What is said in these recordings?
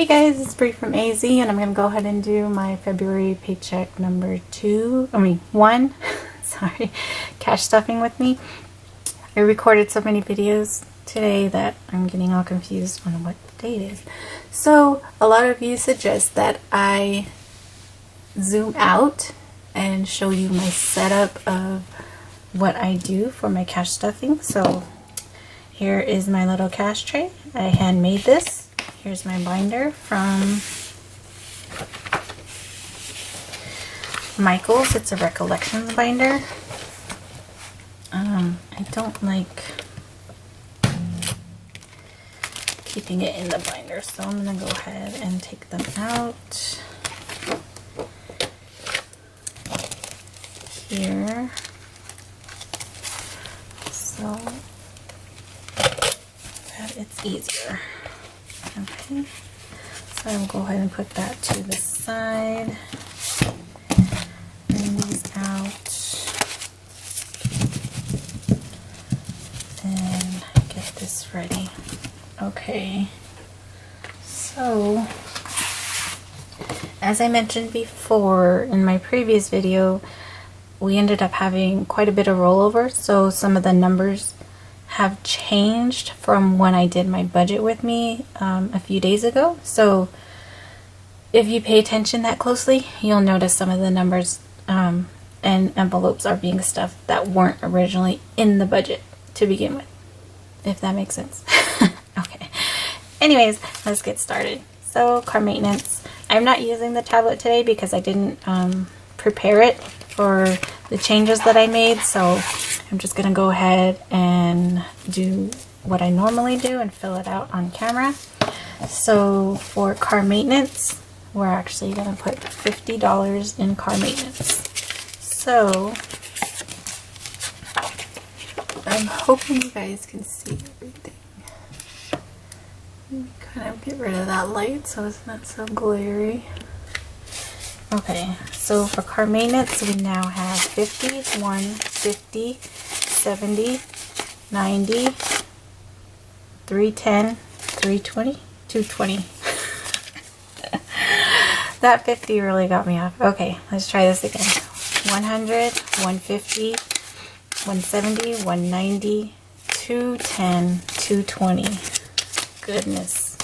Hey guys, it's Bree from AZ, and I'm going to go ahead and do my February paycheck number 1, sorry, cash stuffing with me. I recorded so many videos today that I'm getting all confused on what day it is. So, a lot of you suggest that I zoom out and show you my setup of what I do for my cash stuffing. So, here is my little cash tray. I handmade this. Here's my binder from Michael's. It's a Recollections binder. I don't like keeping it in the binder, so I'm going to go ahead and take them out. Here. So that it's easier. Okay, so I'll go ahead and put that to the side. Bring these out and get this ready. Okay, so as I mentioned before in my previous video, we ended up having quite a bit of rollover, so some of the numbers have changed from when I did my budget with me a few days ago. So if you pay attention that closely, you'll notice some of the numbers and envelopes are being stuffed that weren't originally in the budget to begin with, if that makes sense. Okay, anyways, let's get started. So car maintenance, I'm not using the tablet today because I didn't prepare it for the changes that I made, so I'm just gonna go ahead and do what I normally do and fill it out on camera. So for car maintenance, we're actually gonna put $50 in car maintenance. So I'm hoping you guys can see everything. Let me kind of get rid of that light so it's not so glary. Okay, so for car maintenance, we now have 50, 1, 50, 70, 90, 310, 320, 220. That 50 really got me off. Okay, let's try this again. 100, 150, 170, 190, 210, 220. Goodness.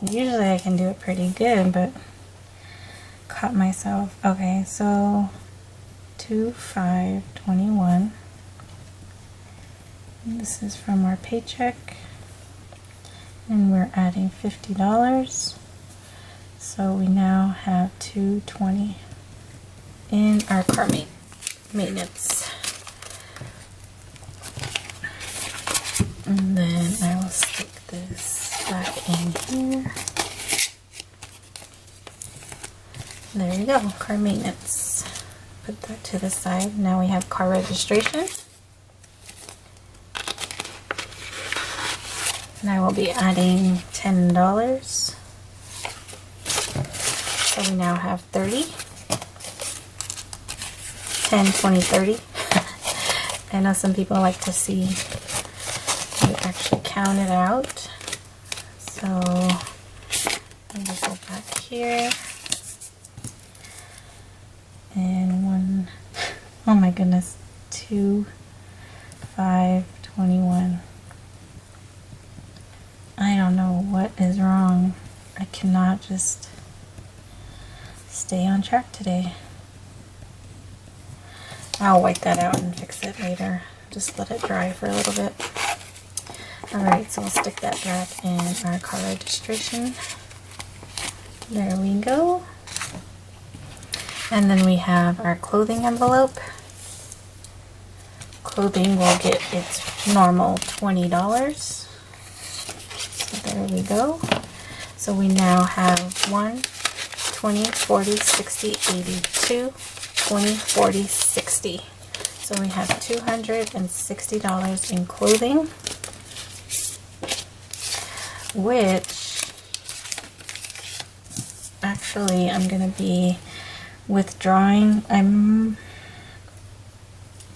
Usually I can do it pretty good, but caught myself. Okay, so 2521. This is from our paycheck, and we're adding $50. So we now have 220 in our car maintenance. And then I will stick this back in here. There you go, car maintenance. Put that to the side. Now we have car registration. And I will be adding $10. So we now have 30. 10, 20, 30. I know some people like to see you actually count it out. So let me go back here. And 1, oh my goodness, 2, 5, 21. I don't know what is wrong. I cannot just stay on track today. I'll wipe that out and fix it later. Just let it dry for a little bit. Alright, so we'll stick that back in our car registration. There we go. And then we have our clothing envelope. Clothing will get its normal $20. So there we go. So we now have 1, 20, 40, 60, 82, 20, 40, 60. So we have $260 in clothing, which actually I'm going to be withdrawing. I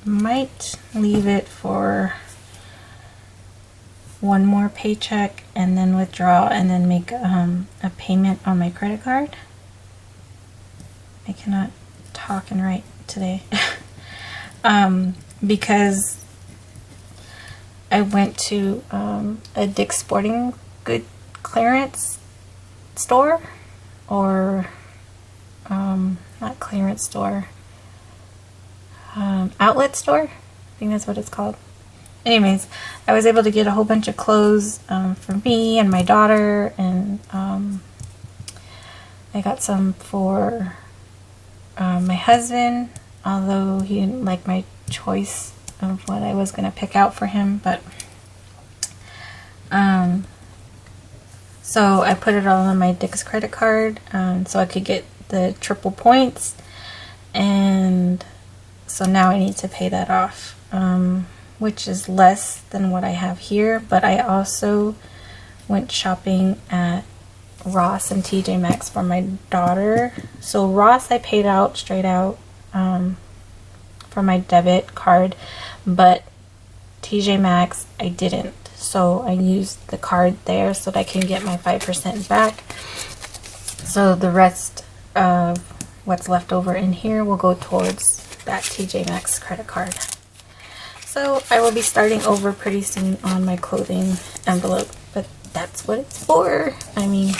might leave it for one more paycheck and then withdraw and then make a payment on my credit card. I cannot talk and write today. Because I went to a Dick's Sporting Good clearance store, or not clearance store, outlet store. I think that's what it's called. Anyways, I was able to get a whole bunch of clothes for me and my daughter, and I got some for my husband, although he didn't like my choice of what I was going to pick out for him. But so I put it all on my Dick's credit card so I could get the triple points, and so now I need to pay that off, which is less than what I have here. But I also went shopping at Ross and TJ Maxx for my daughter. So Ross I paid out straight out for my debit card, but TJ Maxx I didn't. So I used the card there so that I can get my 5% back. So the rest of what's left over in here will go towards that TJ Maxx credit card. So I will be starting over pretty soon on my clothing envelope, but that's what it's for. I mean,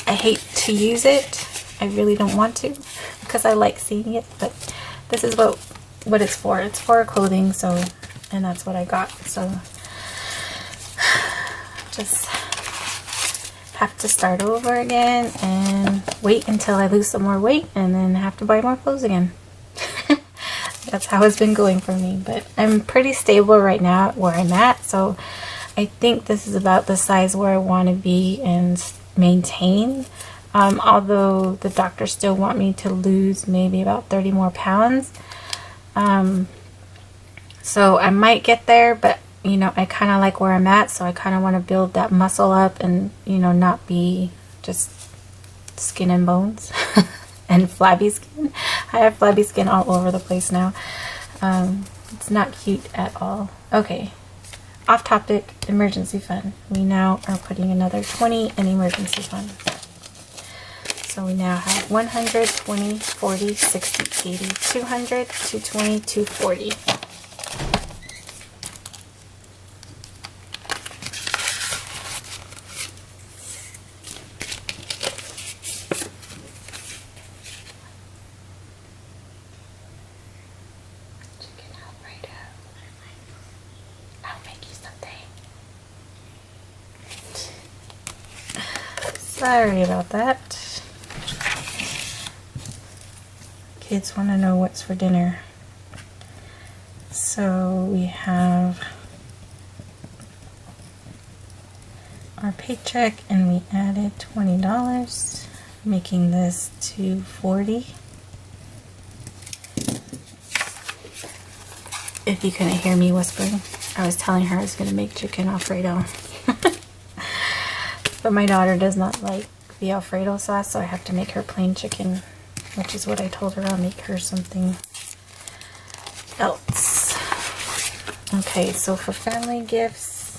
I hate to use it. I really don't want to because I like seeing it, but this is what it's for. It's for clothing, so, and that's what I got. So just have to start over again and wait until I lose some more weight and then have to buy more clothes again. That's how it's been going for me, but I'm pretty stable right now where I'm at, so I think this is about the size where I want to be and maintain, although the doctors still want me to lose maybe about 30 more pounds, so I might get there, but you know, I kind of like where I'm at, so I kind of want to build that muscle up and, you know, not be just skin and bones and flabby skin. I have flabby skin all over the place now. It's not cute at all. Okay, off topic, emergency fund. We now are putting another 20 in emergency fund. So we now have 100, 20, 40, 60, 80, 200, 220, 240. Sorry about that. Kids want to know what's for dinner. So we have our paycheck and we added $20, making this $240. If you couldn't hear me whispering, I was telling her I was going to make chicken Alfredo. But my daughter does not like the Alfredo sauce, so I have to make her plain chicken, which is what I told her. I'll make her something else. Okay, so for family gifts,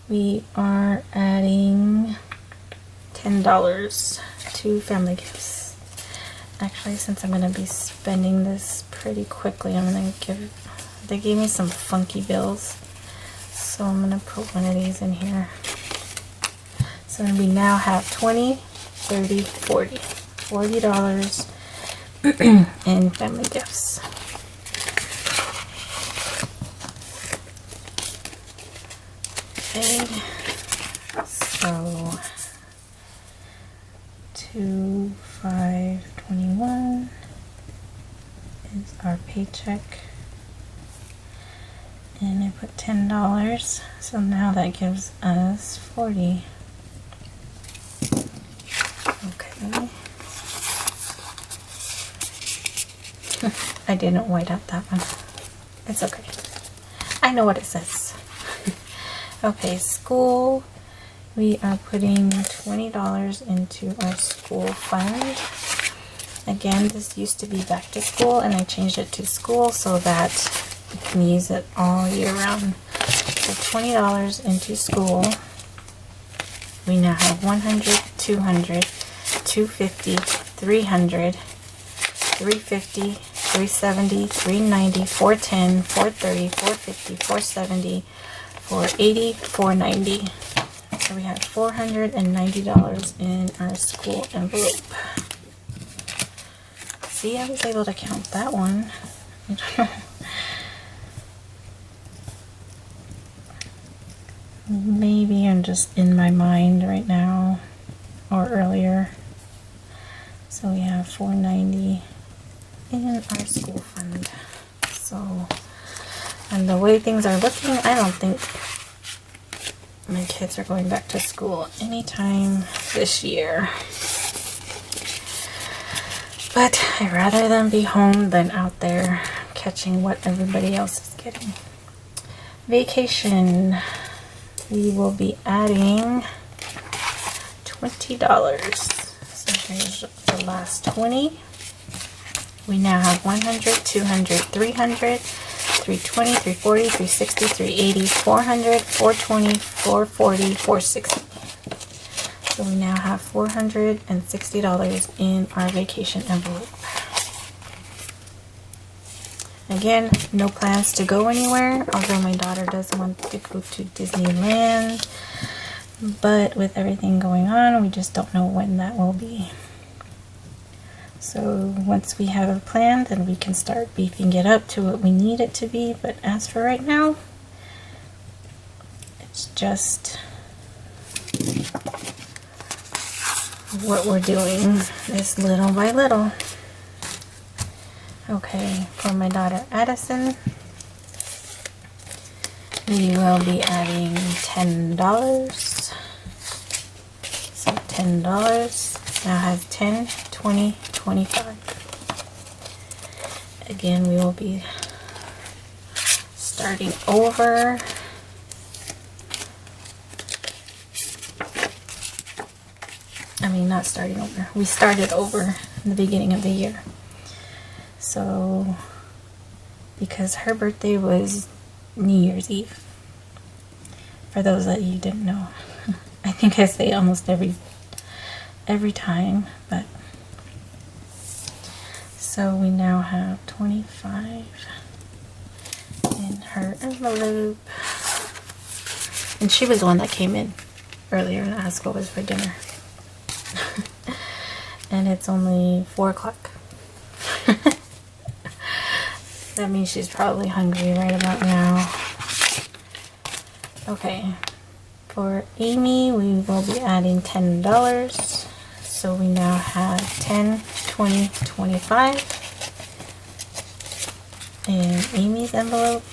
we are adding $10 to family gifts. Actually, since I'm going to be spending this pretty quickly, I'm going to they gave me some funky bills, so I'm going to put one of these in here. So we now have 20, 30, 40. $40 in family gifts. Okay, so 2/5/21 is our paycheck. And I put $10, so now that gives us 40. Okay. I didn't white out that one. It's okay. I know what it says. Okay, school. We are putting $20 into our school fund. Again, this used to be back to school and I changed it to school so that you can use it all year round. for $20 into school. We now have 100, 200, 250, 300, 350, 370, 390, 410, 430, 450, 470, 480, 490. So we have $490 in our school envelope. See, I was able to count that one. Maybe I'm just in my mind right now or earlier. So we have $490 in our school fund. So, and the way things are looking, I don't think my kids are going back to school anytime this year. But I'd rather them be home than out there catching what everybody else is getting. Vacation. We will be adding $20. So here's the last 20. We now have 100, 200, 300, 320, 340, 360, 380, 400, 420, 440, 460. So we now have $460 in our vacation envelope. Again, no plans to go anywhere, although my daughter does want to go to Disneyland. But with everything going on, we just don't know when that will be. So once we have a plan, then we can start beefing it up to what we need it to be. But as for right now, it's just what we're doing is little by little. Okay, for my daughter Addison, we will be adding $10. So $10 now has 10, 20, 25. Again, we will be starting over. I mean, not starting over. We started over in the beginning of the year. So, because her birthday was New Year's Eve. For those that you didn't know. I think I say almost every time, but so we now have 25 in her envelope. And she was the one that came in earlier and asked what was for dinner. And it's only 4 o'clock. That means she's probably hungry right about now. Okay, for Amy, we will be adding $10. So we now have 10, 20, 25 in Amy's envelope.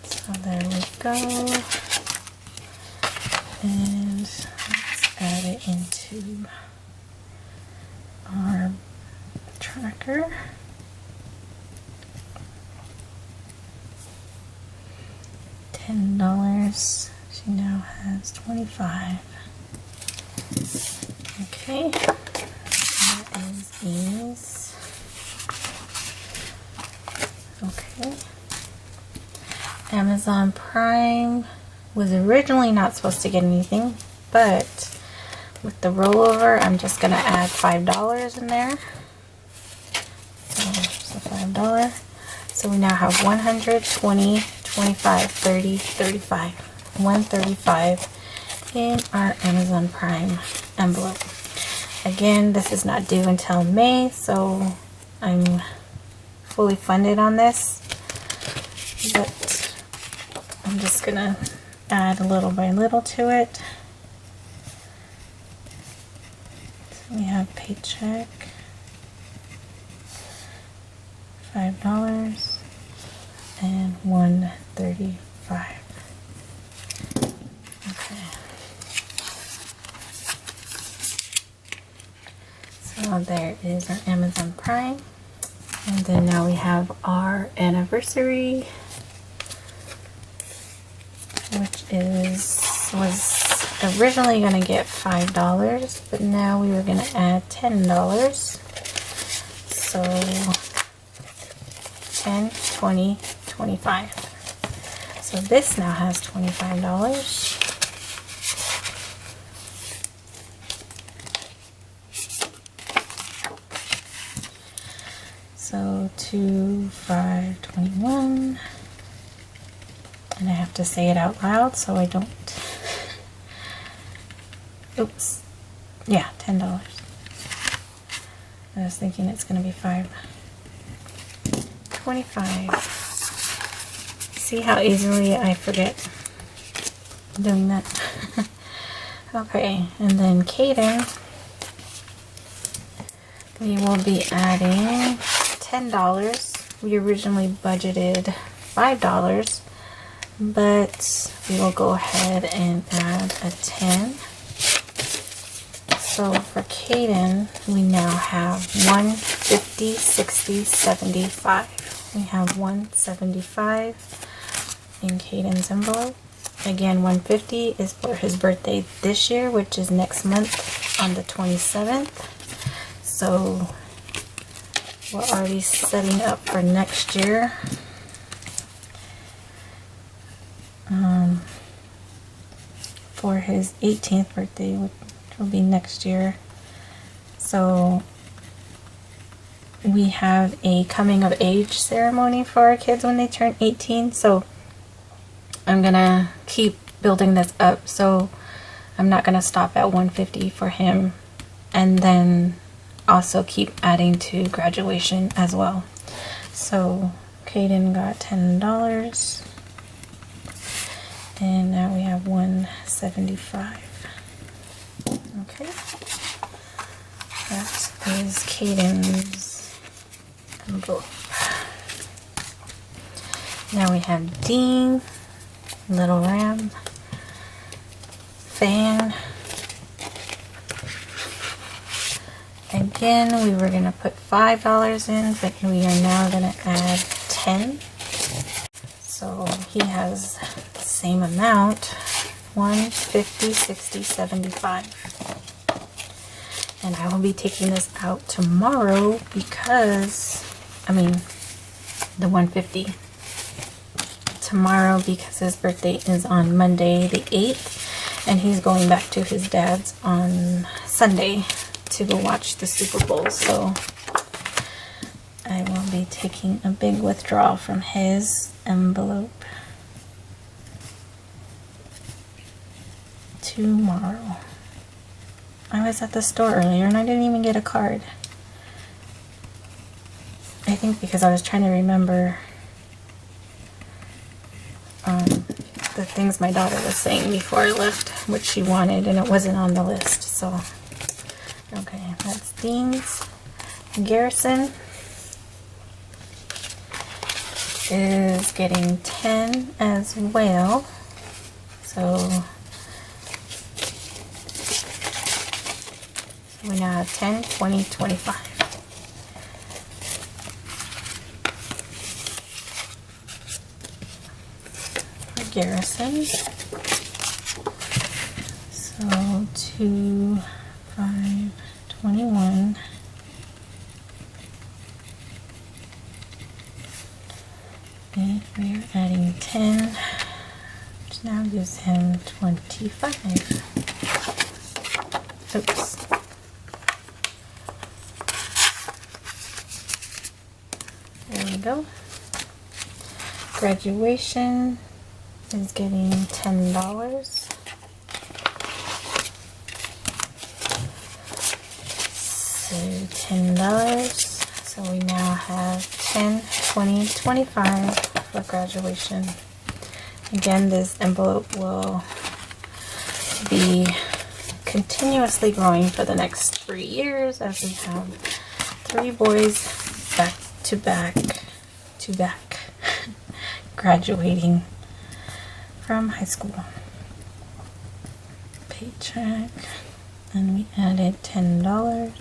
So there we go. And let's add it into our tracker. $10. She now has 25. Okay, that is Amy's. Okay. Amazon Prime was originally not supposed to get anything, but with the rollover, I'm just gonna add $5 in there. So $5. So we now have 100, 20, 25, 30, 35. 135 in our Amazon Prime envelope. Again, this is not due until May, so I'm fully funded on this. But I'm just gonna add little by little to it. So we have Paycheck, $5 and 135. Okay. So there is our Amazon Prime. And then now we have our anniversary, which was originally going to get $5, but now we were going to add $10. So 10, 20, $25. So this now has $25. So 2, 5, 21. And I have to say it out loud so I don't. Oops. Yeah, $10. I was thinking it's going to be 5. 25. See how easily I forget doing that? Okay, and then Caden, we will be adding $10. We originally budgeted $5, but we will go ahead and add a 10. So for Caden, we now have 150, 60, 75. We have 175 in Caden's envelope. Again, 150 is for his birthday this year, which is next month on the 27th. So we're already setting up for next year. For his 18th birthday, which will be next year. So we have a coming of age ceremony for our kids when they turn 18. So I'm gonna keep building this up. So I'm not gonna stop at 150 for him, and then also keep adding to graduation as well. So Caden got $10, and now we have 175. Okay, that is Caden's envelope. Now we have Dean, Little Ram, Fan. Again, we were going to put $5 in, but we are now going to add 10. So he has the same amount, 150, 60, 75. And I will be taking this out tomorrow because, the 150. Tomorrow because his birthday is on Monday the 8th, and he's going back to his dad's on Sunday to go watch the Super Bowl. So I will be taking a big withdrawal from his envelope tomorrow. I was at the store earlier and I didn't even get a card. I think because I was trying to remember the things my daughter was saying before I left, which she wanted, and it wasn't on the list. So, okay, that's Dean's. Garrison is getting 10 as well. So we now have 10, 20, 25. For Garrison. So 2, 5, 21. And we're adding 10, which now gives him 25. Oops. There we go. Graduation is getting $10. So $10. So we now have 10, 20, 25 for graduation. Again, this envelope will be continuously growing for the next 3 years as we have 3 boys back to back graduating from high school. Paycheck, and we added $10,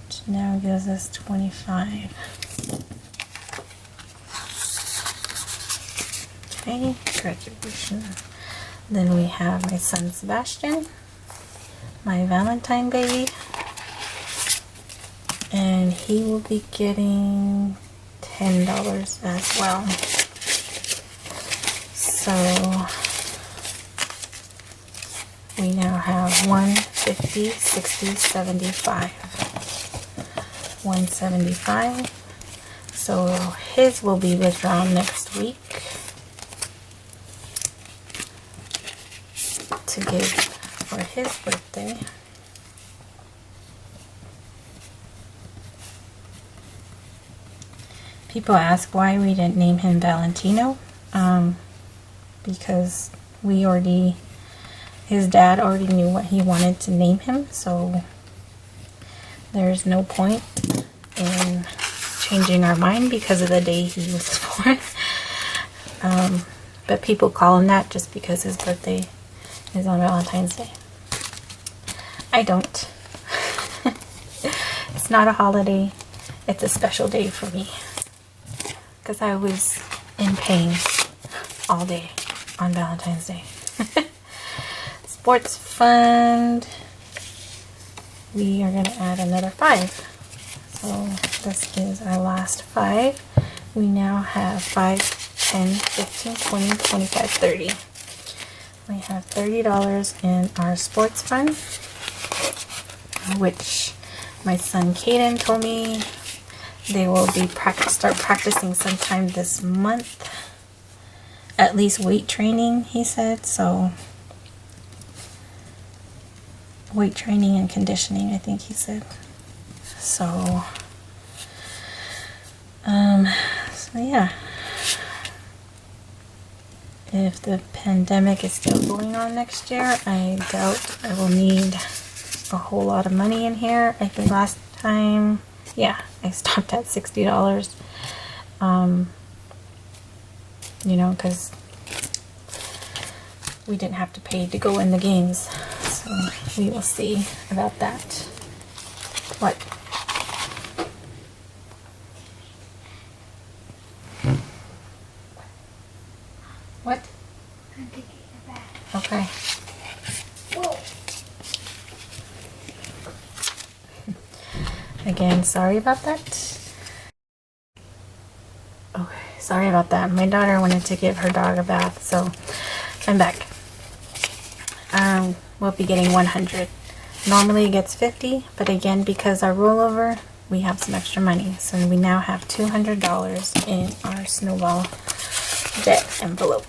which now gives us 25. Okay, graduation. Then we have my son Sebastian, my Valentine baby, and he will be getting $10 as well. So we now have 150, 60, 75. 175. So his will be withdrawn next week to give for his birthday. People ask why we didn't name him Valentino. Because his dad already knew what he wanted to name him, so there's no point in changing our mind because of the day he was born. But people call him that just because his birthday is on Valentine's Day. I don't. It's not a holiday. It's a special day for me. Because I was in pain all day on Valentine's Day. Sports fund. We are going to add another 5. So this is our last 5. We now have 5, 10, 15, 20, 25, 30. We have $30 in our sports fund, which my son Caden told me they will be start practicing sometime this month. At least weight training, he said. So weight training and conditioning, I think he said. So yeah. If the pandemic is still going on next year, I doubt I will need a whole lot of money in here. I think last time, yeah, I stopped at $60. You know, because we didn't have to pay to go in the games. So we will see about that. What? What? I'm taking it back. Okay. Whoa. Again, sorry about that. Okay, sorry about that. My daughter wanted to give her dog a bath, so I'm back. We'll be getting 100. Normally it gets 50, but again, because our rollover, we have some extra money. So we now have $200 in our snowball debt envelope.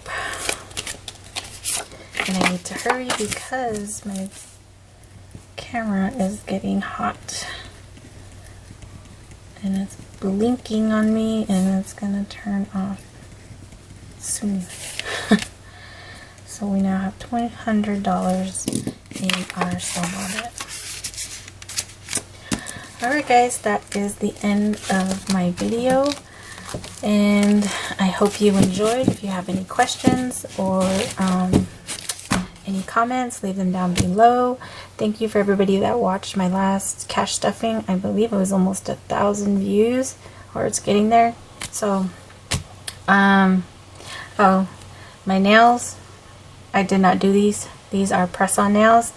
And I need to hurry because my camera is getting hot. And it's blinking on me and it's gonna turn off soon. So we now have $200 in our snowball debt. Alright guys, that is the end of my video. And I hope you enjoyed. If you have any questions or any comments, leave them down below. Thank you for everybody that watched my last cash stuffing. I believe it was almost 1,000 views, or it's getting there. So, oh, my nails, I did not do these. These are press-on nails.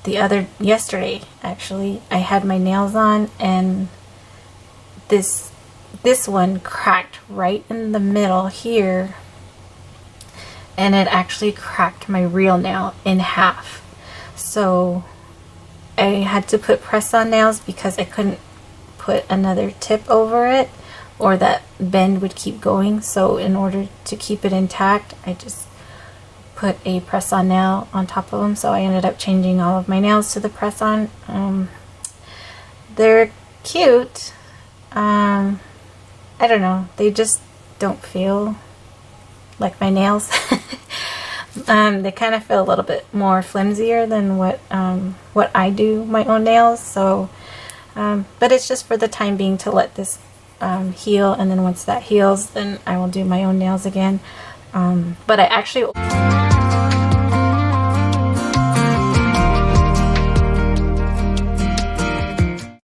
Yesterday, actually, I had my nails on, and this one cracked right in the middle here, and it actually cracked my real nail in half. So I had to put press-on nails because I couldn't put another tip over it, or that bend would keep going. So in order to keep it intact, I just put a press-on nail on top of them. So I ended up changing all of my nails to the press-on. They're cute. I don't know, they just don't feel like my nails. They kind of feel a little bit more flimsier than what I do my own nails. So but it's just for the time being to let this heal, and then once that heals, then I will do my own nails again. But I actually